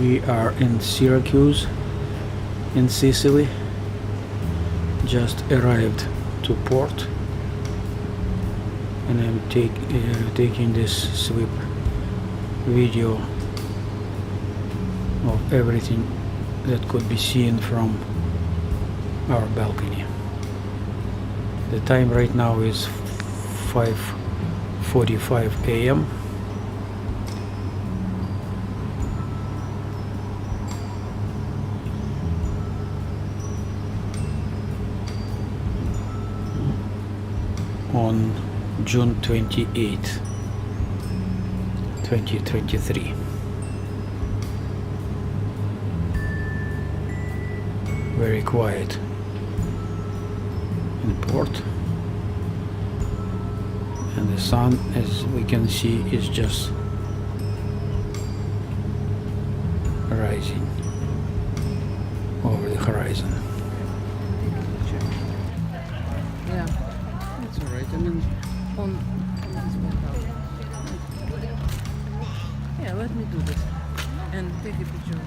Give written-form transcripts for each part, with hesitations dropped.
We are in Syracuse in Sicily. Just arrived to port, and I'm taking this sweep video of everything that could be seen from our balcony. The time right now is 5:45 a.m. on June 28th, 2023. Very quiet in port, and the sun, as we can see, is just rising over the horizon. Yeah, that's alright. I mean, yeah, let me do this and take a picture.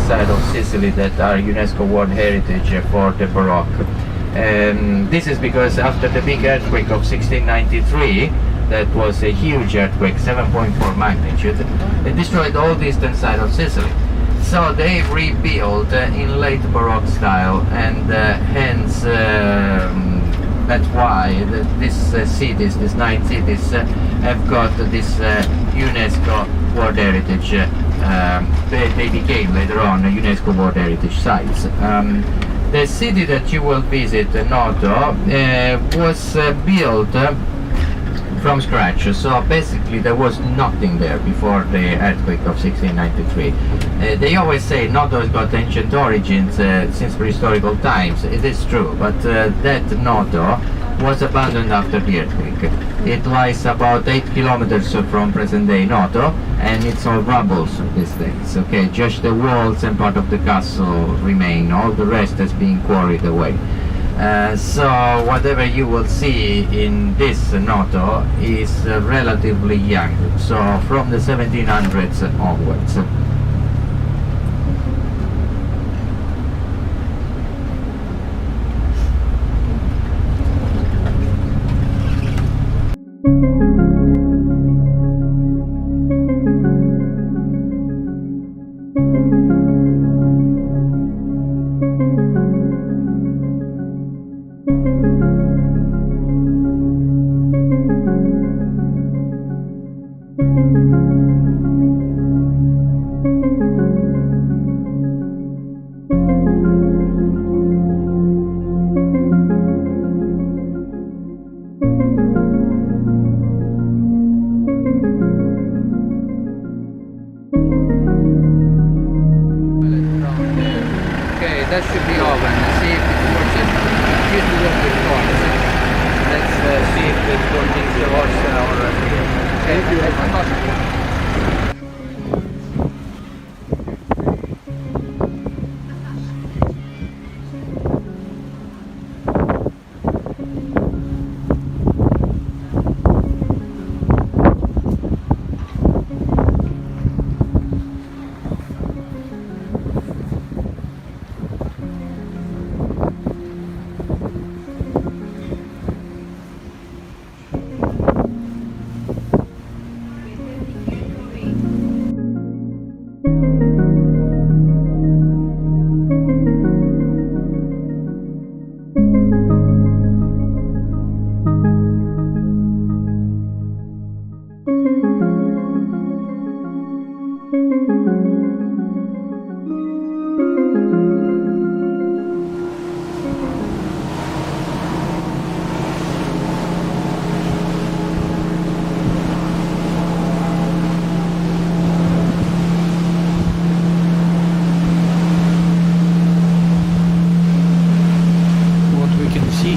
Side of Sicily that are UNESCO World Heritage for the Baroque. This is because after the big earthquake of 1693, that was a huge earthquake, 7.4 magnitude, it destroyed all the eastern side of Sicily. So they rebuilt in late Baroque style, and hence that's why these cities, these 9 cities, have got this UNESCO World Heritage. They became later on UNESCO World Heritage sites. The city that you will visit, Ното, was built from scratch. So basically there was nothing there before the earthquake of 1693. They always say Ното has got ancient origins since prehistorical times. It is true, but that Ното was abandoned after the earthquake. It lies about 8 kilometers from present-day Ното, and it's all rubble these days. Okay, just the walls and part of the castle remain. All the rest has been quarried away. So whatever you will see in this Ното is relatively young, so from the 1700s onwards. That should be open. See if it works. Use the water. let's see if it contains the horse or... Thank you very much.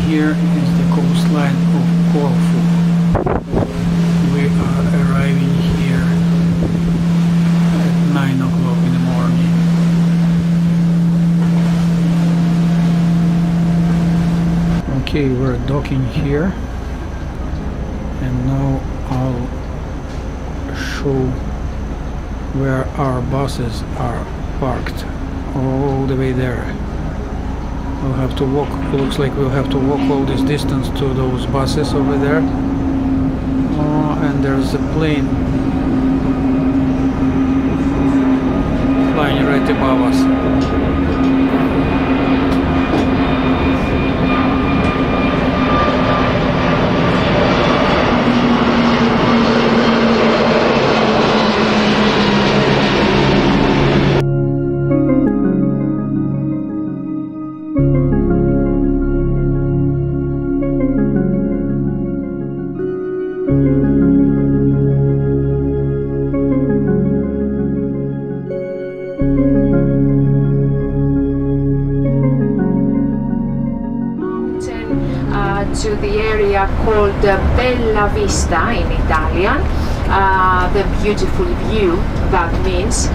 Here is the coastline of Corfu. We are arriving here at 9 o'clock in the morning. Okay, we're docking here, and now I'll show where our buses are parked, all the way there. We'll have to walk, looks like we'll have to walk all this distance to those buses over there. Oh, and there's a plane flying right above us. To the area called Bella Vista in Italian, the beautiful view, that means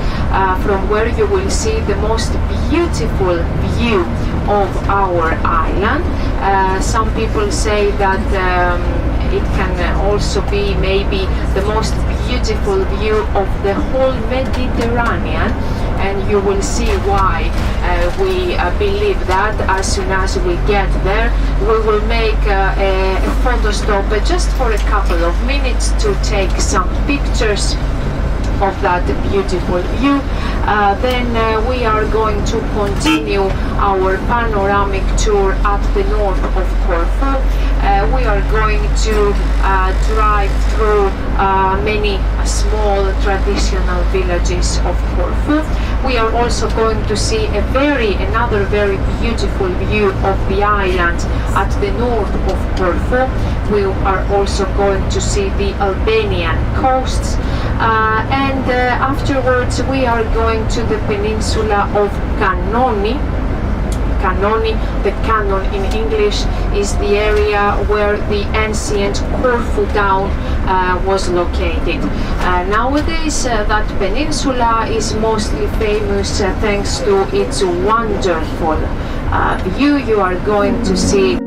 from where you will see the most beautiful view of our island. Some people say that it can also be maybe the most beautiful view of the whole Mediterranean, and you will see why we believe that as soon as we get there we will make a photo stop just for a couple of minutes to take some pictures of that beautiful view. Then we are going to continue our panoramic tour at the north of Corfu. We are going to drive through many small traditional villages of Corfu. We are also going to see another very beautiful view of the island at the north of Corfu. We are also going to see the Albanian coasts, and afterwards we are going to the peninsula of Cannoni. Cannoni, the Cannon in English, is the area where the ancient Corfu town was located. Nowadays that peninsula is mostly famous thanks to its wonderful view you are going to see.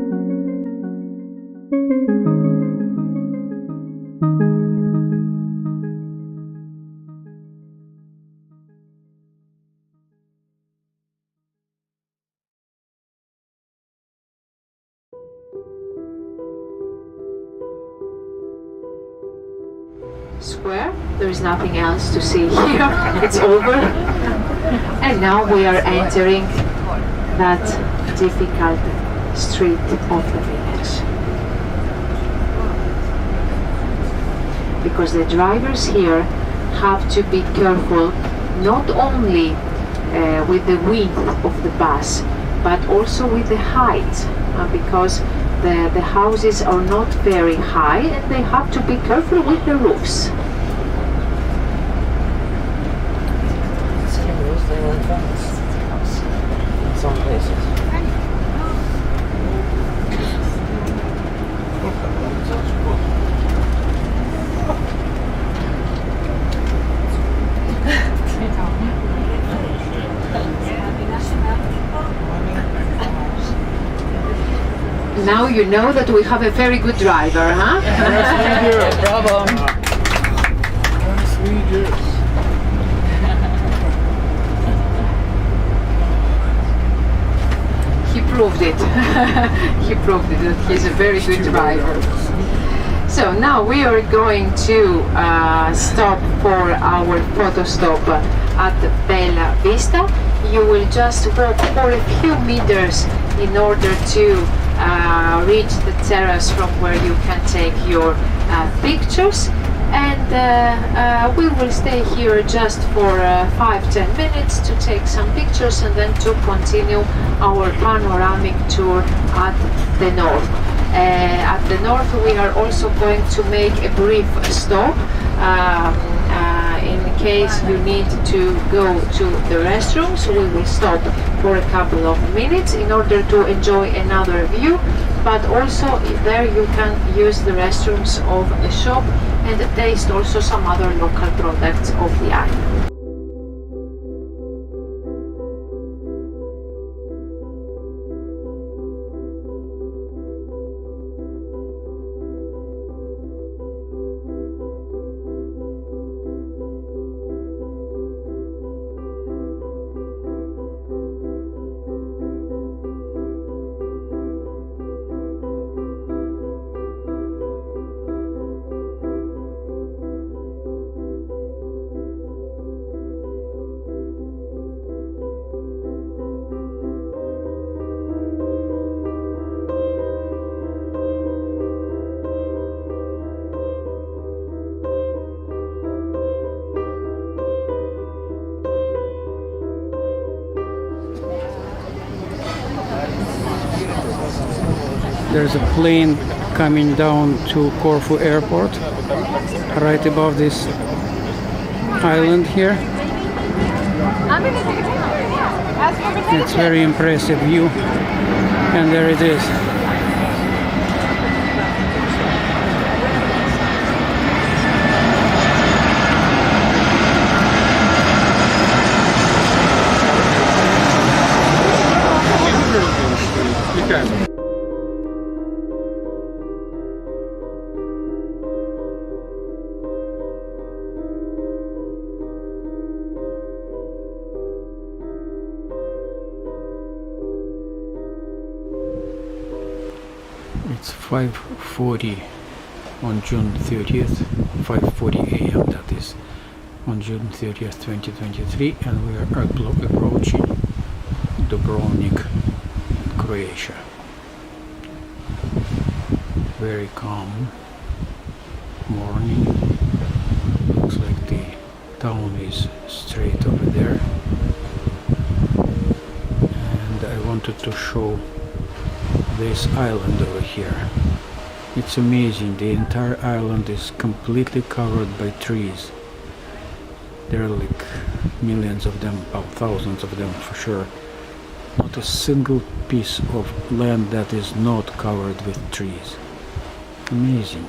Square. There is nothing else to see here. It's over. And now we are entering that difficult street of the village. Because the drivers here have to be careful not only with the width of the bus, but also with the height, because the houses are not very high and they have to be careful with the roofs. In some places. Now you know that we have a very good driver, huh? No problem. Yes, we do. He proved it. He proved it that he's a very good driver. So now we are going to stop for our photo stop at Bella Vista. You will just walk for a few meters in order to reach the terrace from where you can take your pictures. And we will stay here just for 5-10 minutes to take some pictures and then to continue our panoramic tour at the north. At the north we are also going to make a brief stop in case you need to go to the restrooms. We will stop for a couple of minutes in order to enjoy another view, but also there you can use the restrooms of a shop and taste also some other local products of the island. There's a plane coming down to Corfu airport, right above this island here. It's very impressive view, and there it is. It's 5:40 on June 30th, 5:40 a.m. that is, on June 30th, 2023, and we are approaching Dubrovnik, Croatia. Very calm morning. Looks like the town is straight over there. And I wanted to show this island over here. It's amazing. The entire island is completely covered by trees. There are like millions of them, about thousands of them for sure. Not a single piece of land that is not covered with trees. Amazing.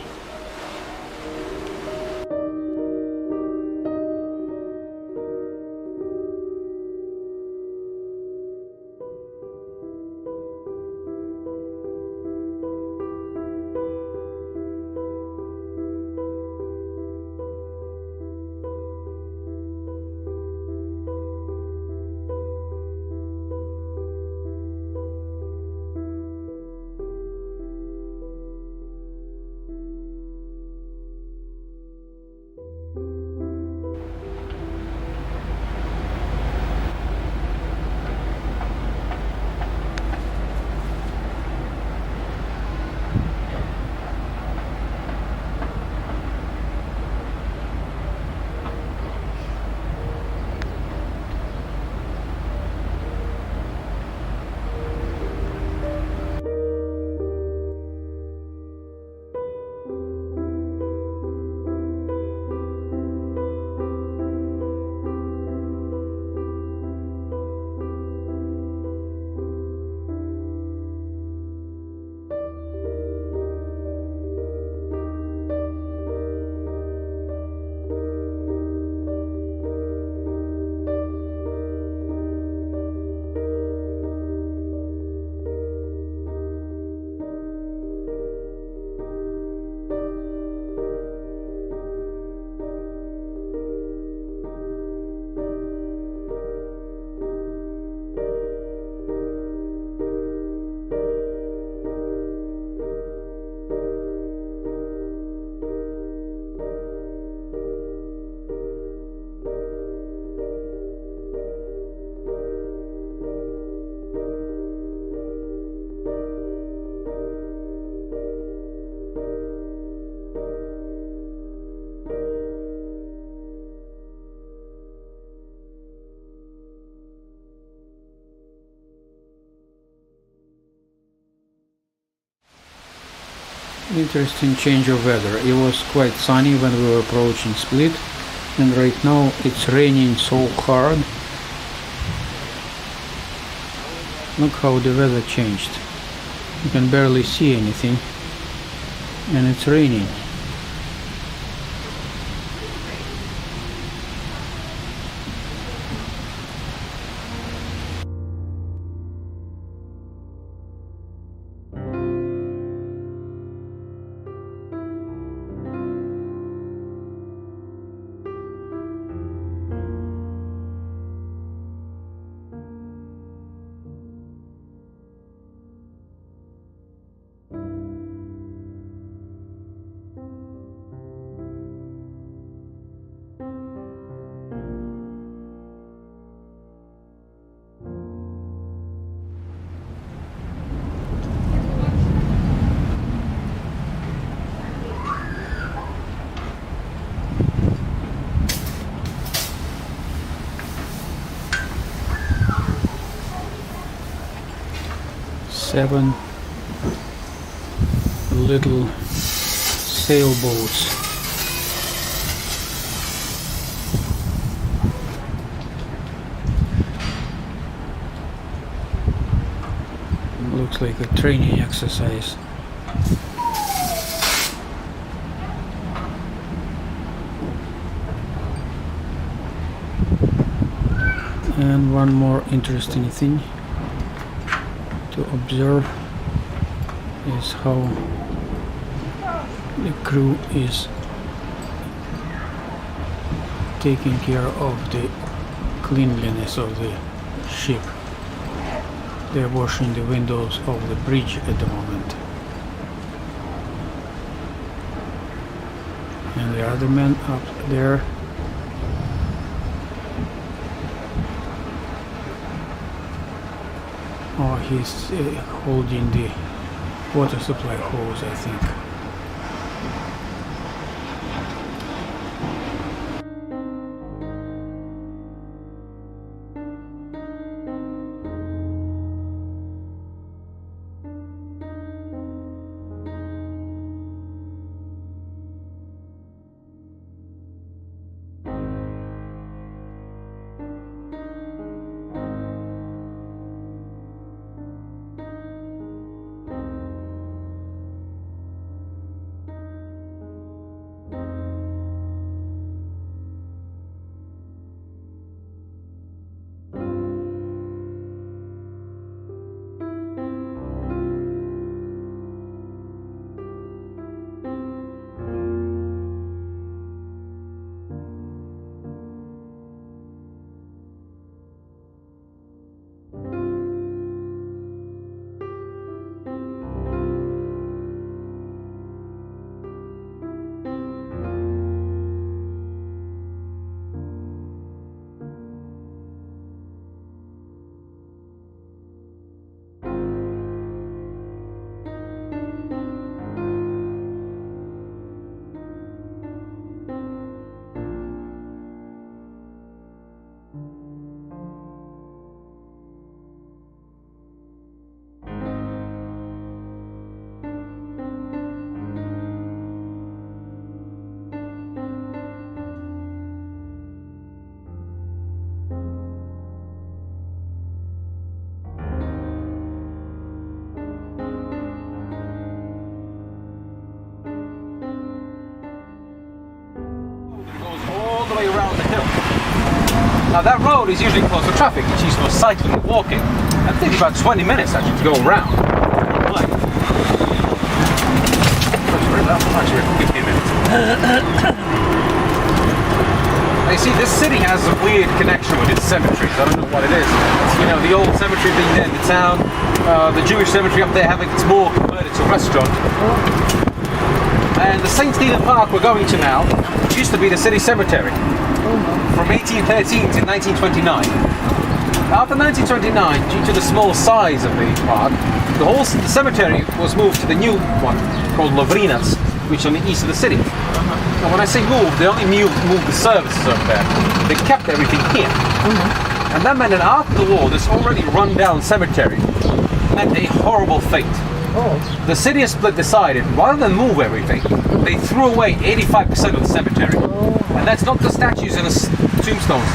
Interesting change of weather. It was quite sunny when we were approaching Split, and right now it's raining so hard. Look how the weather changed. You can barely see anything, and it's raining. Seven little sailboats. Looks like a training exercise. And one more interesting thing to observe is how the crew is taking care of the cleanliness of the ship. They're washing the windows of the bridge at the moment. And the other man up there he's holding the water supply hose, I think. Now that road is usually closed for traffic, which is for cycling and walking. It takes about 20 minutes actually to go around. Actually, 15 minutes. Now you see, this city has a weird connection with its cemeteries. I don't know what it is. It's, you know, the old cemetery being there in the town, the Jewish cemetery up there having its more converted to a restaurant. And the St. Stephen Park we're going to now used to be the city cemetery from 1813 to 1929. After 1929, due to the small size of the park, the cemetery was moved to the new one called Lovrinac, which is on the east of the city. Now when I say moved, they only moved the services over there. They kept everything here. And that meant that after the war, this already run-down cemetery met a horrible fate. Oh. The city of Split decided, rather than move everything, they threw away 85% of the cemetery. And that's not the statues and the tombstones.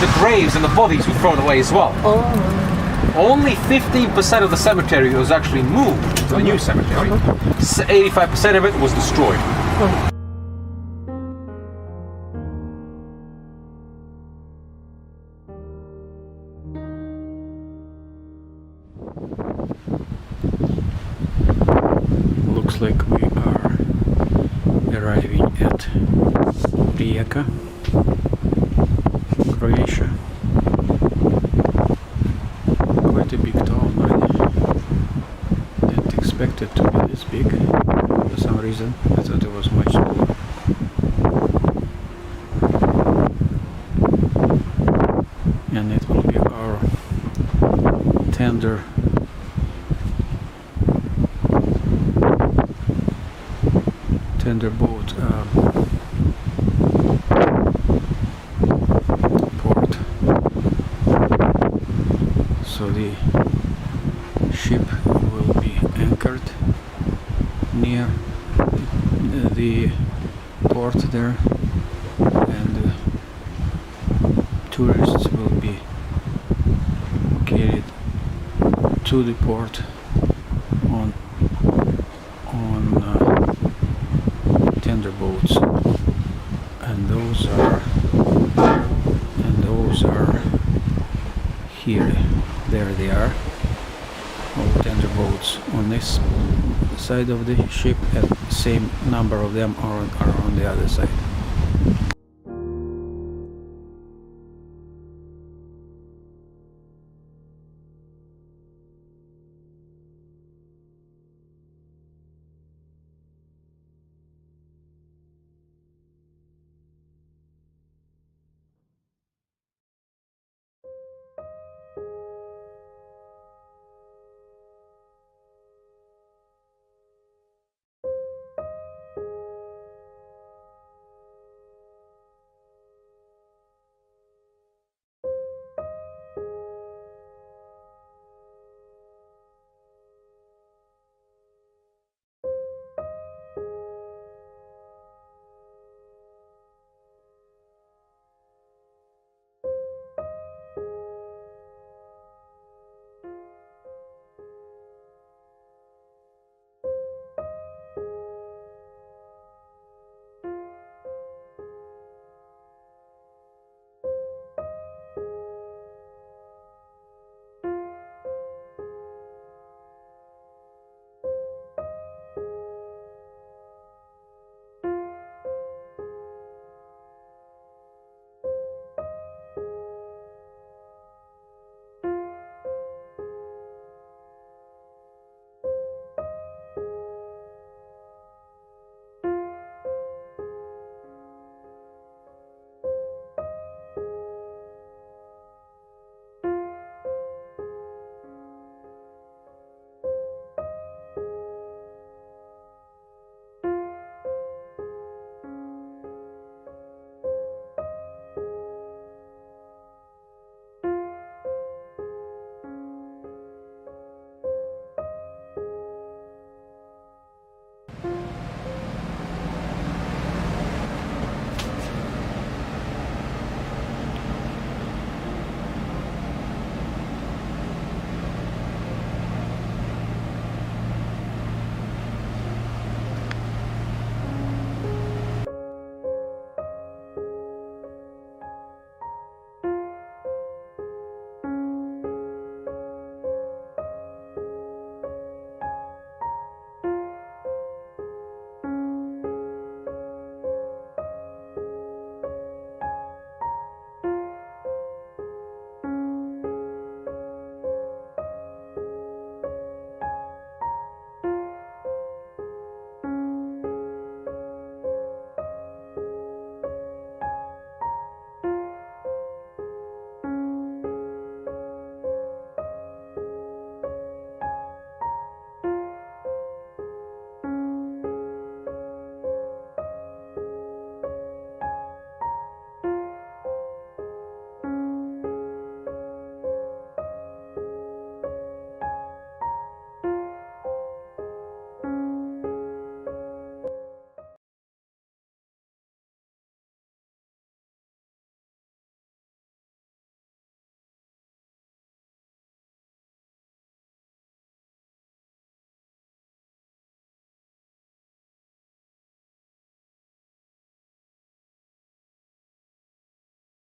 The graves and the bodies were thrown away as well. Only 15% of the cemetery was actually moved to a new cemetery. 85% of it was destroyed. Looks like we are arriving at Rijeka, Croatia. Quite a big town. I didn't expect it to be this big for some reason. I thought it was much smaller. And it will be our tender boat port. So the ship will be anchored near the port there, and tourists will be carried to the port on tender boats, and those are here. There they are, all tender boats on this side of the ship, and the same number of them are on the other side.